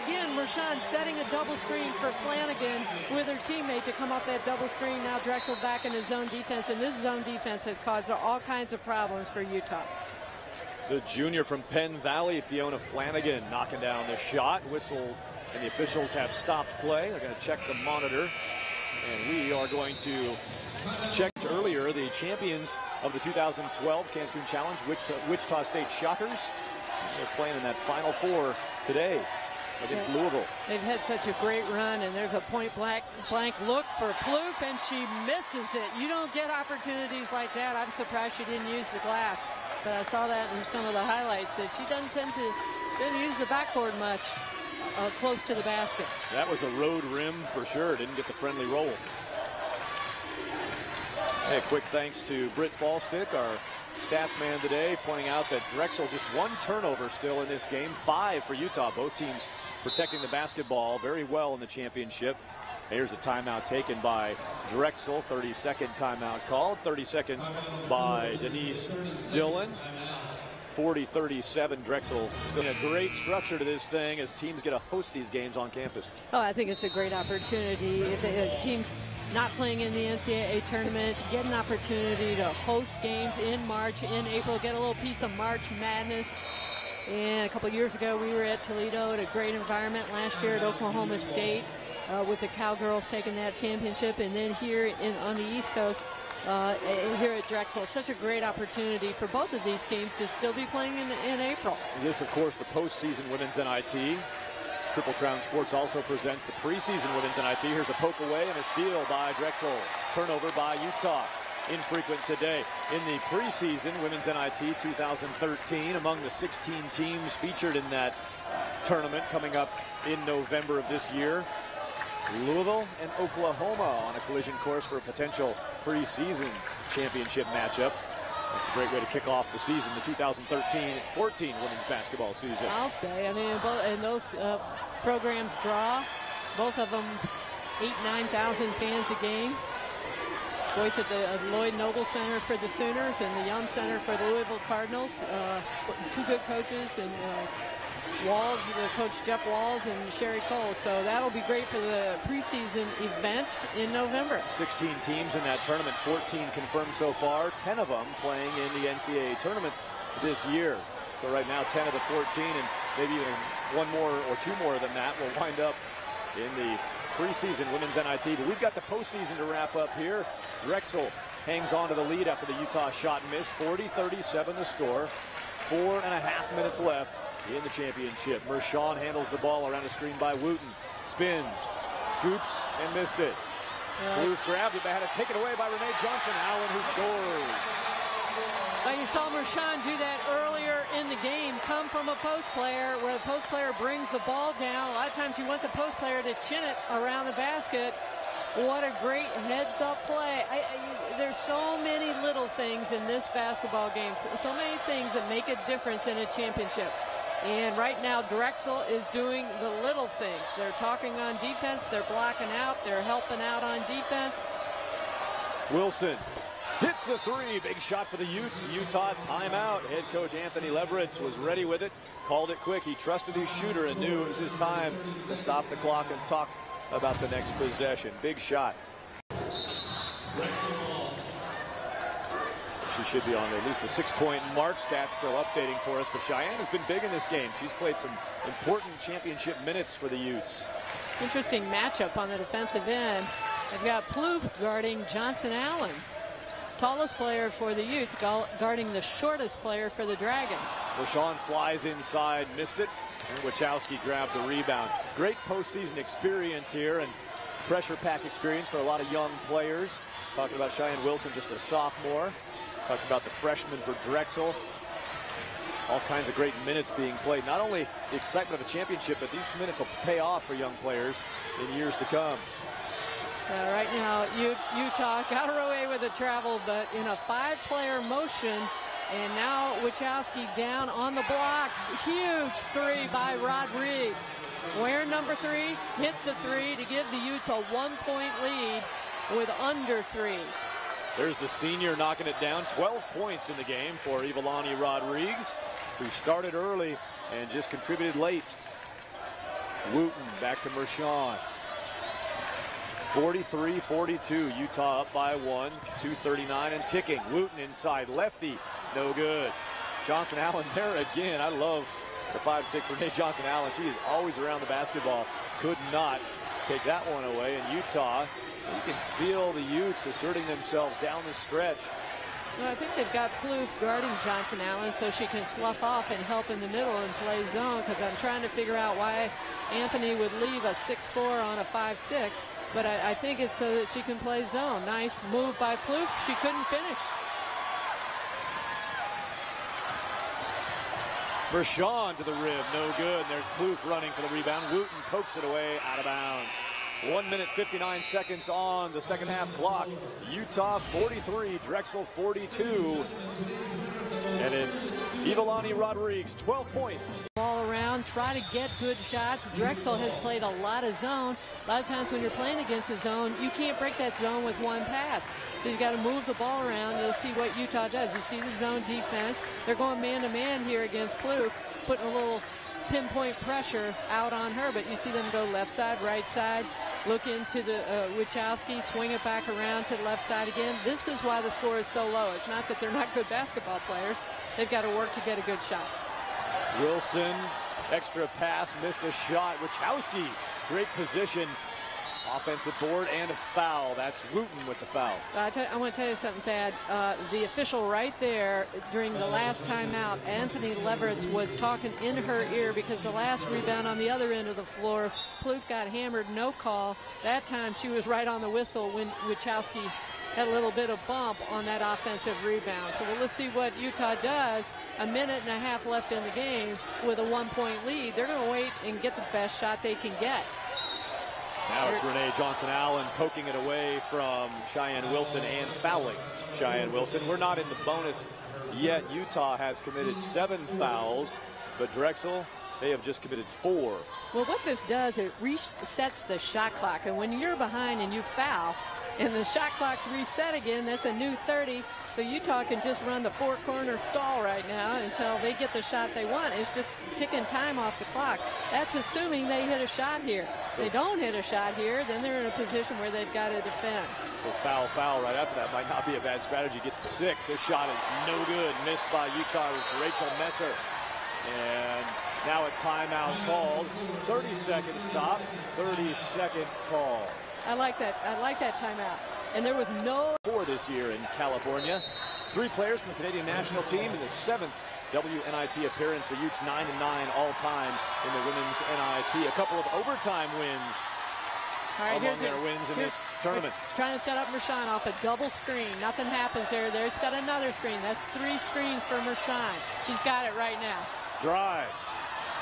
again, Mershon setting a double screen for Flanagan with her teammate to come off that double screen. Now Drexel back in the zone defense, and this zone defense has caused all kinds of problems for Utah. The junior from Penn Valley, Fiona Flanagan, knocking down the shot. Whistle, and the officials have stopped play. They're going to check the monitor, and we are going to check earlier the champions of the 2012 Cancun Challenge, Wichita State Shockers. They're playing in that Final Four today against Louisville. They've had such a great run, and there's a point blank look for Plouffe, and she misses it. You don't get opportunities like that. I'm surprised she didn't use the glass, but I saw that in some of the highlights that she doesn't tend to use the backboard much. Close to the basket. That was a road rim for sure. Didn't get the friendly roll. Hey, quick thanks to Britt Falstick, our stats man today, pointing out that Drexel just 1 turnover still in this game. 5 for Utah. Both teams protecting the basketball very well in the championship. Here's a timeout taken by Drexel. 30-second timeout called. 30 seconds by Denise Dillon. 40-37, Drexel. Still a great structure to this thing as teams get to host these games on campus. Oh, I think it's a great opportunity. If teams not playing in the NCAA tournament get an opportunity to host games in March, in April, get a little piece of March Madness. And a couple years ago, we were at Toledo at a great environment. Last year at Oklahoma State with the Cowgirls taking that championship. And then here on the East Coast, here at Drexel. Such a great opportunity for both of these teams to still be playing in April. This, of course, the postseason Women's NIT. Triple Crown Sports also presents the preseason Women's NIT. Here's a poke away and a steal by Drexel. Turnover by Utah. Infrequent today. In the preseason Women's NIT 2013, among the 16 teams featured in that tournament coming up in November of this year, Louisville and Oklahoma on a collision course for a potential preseason championship matchup. That's a great way to kick off the season, the 2013-14 women's basketball season. I'll say, I mean, and those programs draw, both of them 8,000-9,000 fans a game. Both at the Lloyd Noble Center for the Sooners and the Yum Center for the Louisville Cardinals. 2 good coaches, and Walls, Coach Jeff Walls and Sherry Cole. So that'll be great for the preseason event in November. 16 teams in that tournament, 14 confirmed so far, 10 of them playing in the NCAA tournament this year. So right now 10 of the 14, and maybe even 1 more or 2 more than that will wind up in the preseason Women's NIT. But we've got the postseason to wrap up here. Drexel hangs on to the lead after the Utah shot and miss. 40-37 the score. 4.5 minutes left in the championship. Mershon handles the ball around a screen by Wooten. Spins, scoops, and missed it. Plouffe grabbed it, but had it taken away by Renee Johnson. Allen who scores. You saw Mershon do that earlier in the game, come from a post player where the post player brings the ball down. A lot of times you want the post player to chin it around the basket. What a great heads-up play. There's so many little things in this basketball game, so many things that make a difference in a championship. And right now, Drexel is doing the little things. They're talking on defense, they're blocking out, they're helping out on defense. Wilson hits the three. Big shot for the Utes. Utah timeout. Head coach Anthony Leveretz was ready with it. Called it quick. He trusted his shooter and knew it was his time to stop the clock and talk about the next possession. Big shot. She should be on at least a 6-point mark. Stats still updating for us, but Cheyenne has been big in this game. She's played some important championship minutes for the Utes. Interesting matchup on the defensive end. They've got Plouffe guarding Johnson Allen. Tallest player for the Utes guarding the shortest player for the Dragons. LaShawn flies inside, missed it, and Wachowski grabbed the rebound. Great postseason experience here and pressure pack experience for a lot of young players. Talking about Cheyenne Wilson, just a sophomore. Talked about the freshman for Drexel. All kinds of great minutes being played. Not only the excitement of a championship, but these minutes will pay off for young players in years to come. Right now, Utah got away with the travel, but in a 5-player motion. And now Wachowski down on the block. Huge three by Rodriguez. Wearing number 3, hit the three to give the Utes a 1-point lead with under 3. There's the senior knocking it down. 12 points in the game for Ivalani Rodriguez, who started early and just contributed late. Wooten back to Mershon. 43-42. Utah up by 1. 2:39 and ticking. Wooten inside. Lefty. No good. Johnson Allen there again. I love the 5'6" Renee Johnson Allen. She is always around the basketball. Could not take that one away. And Utah, you can feel the Utes asserting themselves down the stretch. Well, I think they've got Plouffe guarding Johnson Allen so she can slough off and help in the middle and play zone, because I'm trying to figure out why Anthony would leave a 6'4" on a 5'6", but I think it's so that she can play zone. Nice move by Plouffe. She couldn't finish. Mershon to the rim, no good. And there's Plouffe running for the rebound. Wooten pokes it away, out of bounds. 1 minute, 59 seconds on the second half clock. Utah 43, Drexel 42. And it's Ivalani Rodriguez, 12 points. Ball around, try to get good shots. Drexel has played a lot of zone. A lot of times when you're playing against a zone, you can't break that zone with one pass. So you've got to move the ball around. You'll see what Utah does. You see the zone defense. They're going man-to-man here against Plouffe, putting a little pinpoint pressure out on her, but you see them go left side, right side, look into the Wachowski, swing it back around to the left side again. This is why the score is so low. It's not that they're not good basketball players. They've got to work to get a good shot. Wilson, extra pass, missed a shot. Wachowski, great position. Offensive board and a foul. That's Wooten with the foul. I want to tell you something, Thad. The official right there during the last timeout, Anthony Leveretz, was talking in her ear because the last rebound on the other end of the floor, Plouffe got hammered, no call. That time she was right on the whistle when Wachowski had a little bit of bump on that offensive rebound. So let's see what Utah does. A minute and a half left in the game with a 1-point lead. They're going to wait and get the best shot they can get. Now it's Renee Johnson-Allen poking it away from Cheyenne Wilson and fouling Cheyenne Wilson. We're not in the bonus yet. Utah has committed 7 fouls, but Drexel, they have just committed 4. Well, what this does, it resets the shot clock. And when you're behind and you foul, and the shot clock's reset again, that's a new 30. So Utah can just run the 4-corner stall right now until they get the shot they want. It's just ticking time off the clock. That's assuming they hit a shot here. If they don't hit a shot here, then they're in a position where they've got to defend. So foul right after that might not be a bad strategy. Get to 6. This shot is no good. Missed by Utah with Rachel Messer. And now a timeout called. 30-second stop, 30-second call. I like that. I like that timeout. And there was no... For this year in California. 3 players from the Canadian national team in the 7th WNIT appearance. The Utes 9-9 all-time in the women's NIT. A couple of overtime wins among their wins in this tournament. Trying to set up Mershon off a double screen. Nothing happens there. There's set another screen. That's 3 screens for Mershon. She's got it right now. Drives.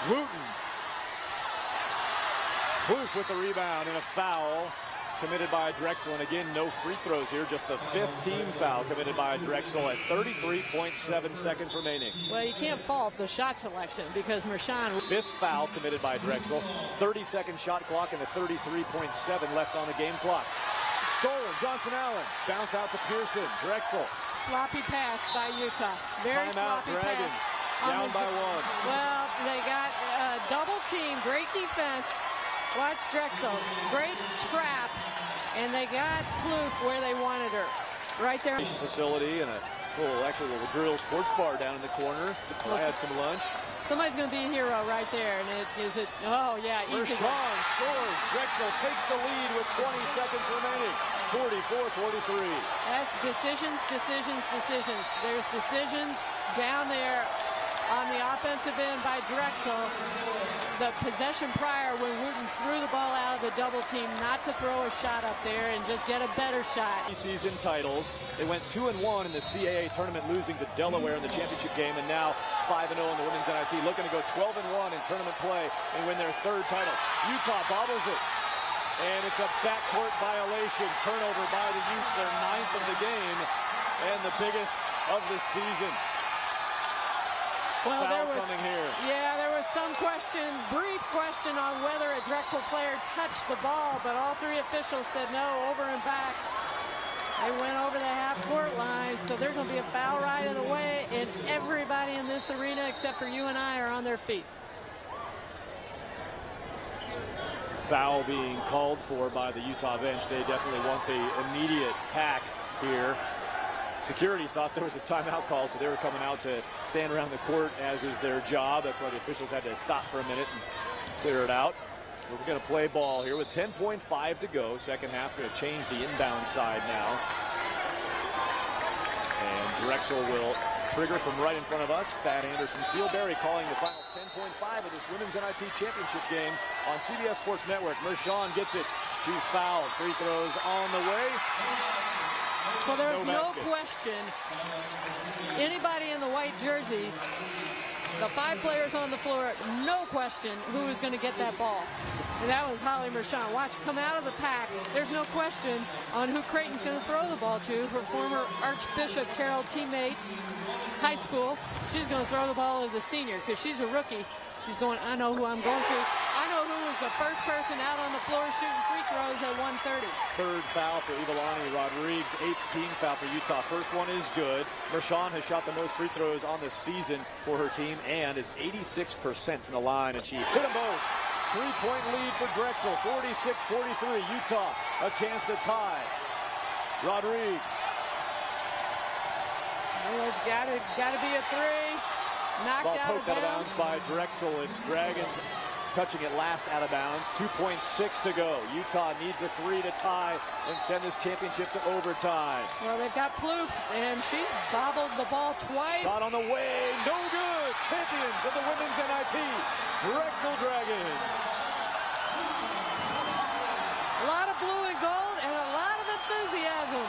Wooten. Plouffe with the rebound and a foul. committed by Drexel, and again, no free throws here, just the 5th team foul committed by Drexel at 33.7 seconds remaining. Well, you can't fault the shot selection because Mershon. 5th foul committed by Drexel, 30-second shot clock and a 33.7 left on the game clock. Stolen, Johnson Allen, bounce out to Pearson, Drexel. Sloppy pass by Utah. Very Timeout, sloppy Dragons. pass. Down by 1. Well, they got double team, great defense. Watch Drexel, great trap, and they got Plouffe where they wanted her, right there. Facility and a little grill sports bar down in the corner. I had some lunch. Somebody's going to be a hero right there, and oh yeah, easy. Mershon scores. Drexel takes the lead with 20 seconds remaining. 44-43. That's decisions. There's decisions down there on the offensive end by Drexel. The possession prior when Wooten threw the ball out of the double team, not to throw a shot up there and just get a better shot. Season titles. They went 2-1 in the CAA tournament, losing to Delaware in the championship game, and now 5-0 in the women's NIT, looking to go 12-1 in tournament play and win their 3rd title. Utah bobbles it, and it's a backcourt violation. Turnover by the Utes, their 9th of the game, and the biggest of the season. Well, Foul coming here. Yeah, there was some question, brief question on whether a Drexel player touched the ball, but all 3 officials said no, over and back. They went over the half-court line, so there's going to be a foul right of the way, and everybody in this arena except for you and I are on their feet. Foul being called for by the Utah bench. They definitely want the immediate hack here. Security thought there was a timeout call, so they were coming out to stand around the court, as is their job. That's why the officials had to stop for a minute and clear it out. We're going to play ball here with 10.5 to go. Second half, going to change the inbound side now. And Drexel will trigger from right in front of us. Thad Anderson-Sealberry calling the final 10.5 of this Women's NIT Championship game on CBS Sports Network. Mershon gets it. She's fouled. Free throws on the way. Well, there's no question. Anybody in the white jerseys, the 5 players on the floor, no question who is going to get that ball. And that was Holly Mershon. Watch, come out of the pack. There's no question on who Creighton's going to throw the ball to. Her former Archbishop Carroll teammate, high school. She's going to throw the ball to the senior because she's a rookie. She's going, I know who I'm going to. I know who was the first person out on the floor shooting free throws at 1:30. 3rd foul for Ivalani Rodriguez, 8th team foul for Utah. First one is good. Mershon has shot the most free throws on the season for her team and is 86% from the line, and she hit them both. 3-point lead for Drexel, 46-43. Utah, a chance to tie. Rodriguez. Oh, it's got to be a 3. Knocked Ball out poked out of bounds by Drexel. It's Dragons touching it last out of bounds. 2.6 to go. Utah needs a 3 to tie and send this championship to overtime. Well, they've got Plouffe, and she's bobbled the ball twice. Shot on the way, no good. Champions of the women's NIT, Drexel Dragons. A lot of blue and gold and a lot of enthusiasm.